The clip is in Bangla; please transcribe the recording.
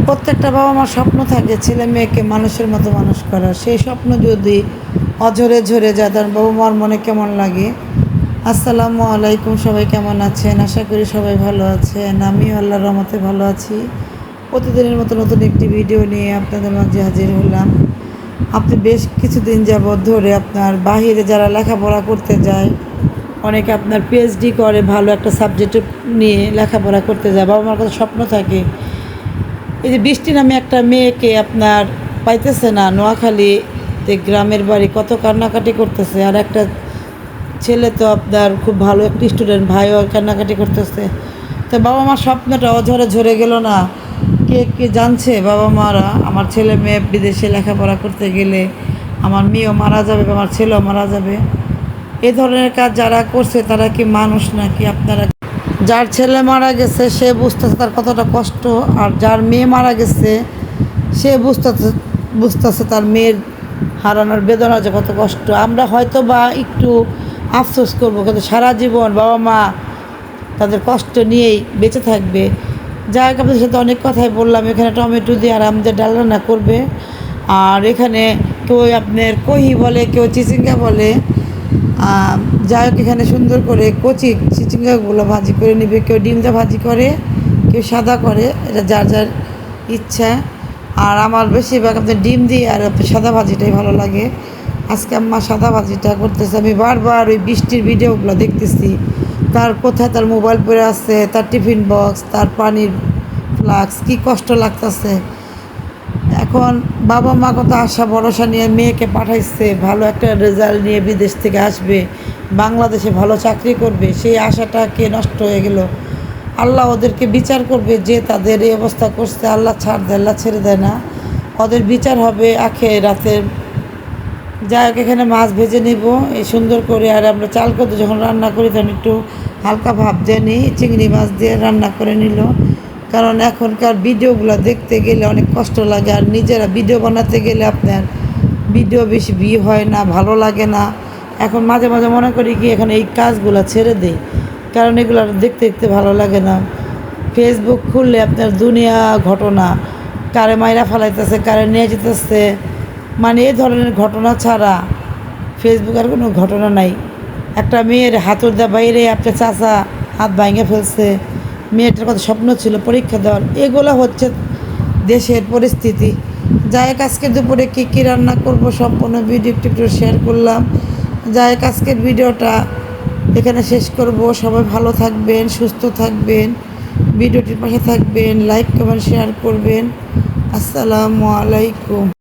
প্রত্যেকটা বাবা মার স্বপ্ন থাকে ছেলে মেয়েকে মানুষের মতো মানুষ করার। সেই স্বপ্ন যদি অঝরে ঝরে যায় তার বাবা মার মনে কেমন লাগে। আসসালামু আলাইকুম, সবাই কেমন আছেন? আশা করি সবাই ভালো আছেন। আমিও আল্লাহর রহমতে ভালো আছি। প্রতিদিনের মতো নতুন একটি ভিডিও নিয়ে আপনাদের মাঝে হাজির হলাম। আপনি বেশ কিছুদিন যাবৎ ধরে আপনার বাহিরে যারা লেখাপড়া করতে যায়, অনেকে আপনার পিএইচডি করে, ভালো একটা সাবজেক্ট নিয়ে লেখাপড়া করতে যায়, বাবা মার কাছে স্বপ্ন থাকে। এই যে বৃষ্টি নামে একটা মেয়েকে আপনার পাইতেছে না, নোয়াখালীতে গ্রামের বাড়ি, কত কান্নাকাটি করতেছে। আর একটা ছেলে তো আপনার খুব ভালো একটি স্টুডেন্ট, ভাইও কান্নাকাটি করতেছে। তো বাবা মার স্বপ্নটা অঝরে ঝরে গেল না। কে কে জানছে বাবা মারা আমার ছেলে মেয়ে বিদেশে লেখাপড়া করতে গেলে আমার মেয়েও মারা যাবে বা আমার ছেলেও মারা যাবে? এ ধরনের কাজ যারা করছে তারা কি মানুষ নাকি? আপনারা, যার ছেলে মারা গেছে সে বুঝতেছে তার কতটা কষ্ট, আর যার মেয়ে মারা গেছে সে বুঝতেছে তার মেয়ের হারানোর বেদনা যে কত কষ্ট। আমরা হয়তো বা একটু আফসোস করবো, কিন্তু সারা জীবন বাবা মা তাদের কষ্ট নিয়েই বেঁচে থাকবে। যাই হোক, আপনাদের সাথে অনেক কথাই বললাম। এখানে টমেটো দিয়ে আর আমাদের ডাল রান্না করবে। আর এখানে কেউ আপনার কহি বলে, কেউ চিচিঙ্গা বলে। যাই হোক, এখানে সুন্দর করে কচি চিচিঙ্গাগুলো ভাজি করে নেবে। কেউ ডিমটা ভাজি করে, কেউ সাদা করে, এটা যার যার ইচ্ছা। আর আমার বেশিরভাগ আপনার ডিম দিয়ে আর সাদা ভাজিটাই ভালো লাগে। আজকে আম্মা সাদা ভাজিটা করতেছে। আমি বারবার ওই বৃষ্টির ভিডিওগুলো দেখতেছি, তার কোথায় তার মোবাইল পড়ে আছে, তার টিফিন বক্স, তার পানির ফ্লাক্স, কী কষ্ট লাগতেছে। এখন বাবা মা কত আশা ভরসা নিয়ে মেয়েকে পাঠাইছে, ভালো একটা রেজাল্ট নিয়ে বিদেশ থেকে আসবে, বাংলাদেশে ভালো চাকরি করবে, সেই আশাটাকে নষ্ট হয়ে গেল। আল্লাহ ওদেরকে বিচার করবে, যে তাদের এই অবস্থা করছে। আল্লাহ ছাড় দেয়, আল্লাহ ছেড়ে দেয় না, ওদের বিচার হবে রাতের। যাই হোক, এখানে মাছ ভেজে নিব এই সুন্দর করে। আর আমরা চাল করতে যখন রান্না করি তখন একটু হালকা ভাব দিয়ে নিই, চিংড়ি মাছ দিয়ে রান্না করে নিল। কারণ এখনকার ভিডিওগুলো দেখতে গেলে অনেক কষ্ট লাগে, আর নিজেরা ভিডিও বানাতে গেলে আপনার ভিডিও বেশি ভিউ হয় না, ভালো লাগে না। এখন মাঝে মাঝে মনে করি কি এখন এই কাজগুলো ছেড়ে দেই, কারণ এগুলো দেখতে দেখতে ভালো লাগে না। ফেসবুক খুললে আপনার দুনিয়া ঘটনা, কারে মাইরা ফেলাইতেছে, কারে নিয়ে যেতেছে, মানে এই ধরনের ঘটনা ছাড়া ফেসবুক আর কোনো ঘটনা নাই। একটা মেয়ের হাতুর দা বাইরে আপনার চাচা হাত ভাঙে ফেলছে, মেয়েটার কথা স্বপ্ন ছিল পরীক্ষা দেওয়ার। এগুলো হচ্ছে দেশের পরিস্থিতি। যাই হোক, আজকে দুপুরে কী কী রান্না করব সম্পূর্ণ ভিডিও একটু শেয়ার করলাম। যাই হোক, আজকের ভিডিওটা এখানে শেষ করব। সবাই ভালো থাকবেন, সুস্থ থাকবেন, ভিডিওটির পাশে থাকবেন, লাইক কমেন্ট শেয়ার করবেন। আসসালামু আলাইকুম।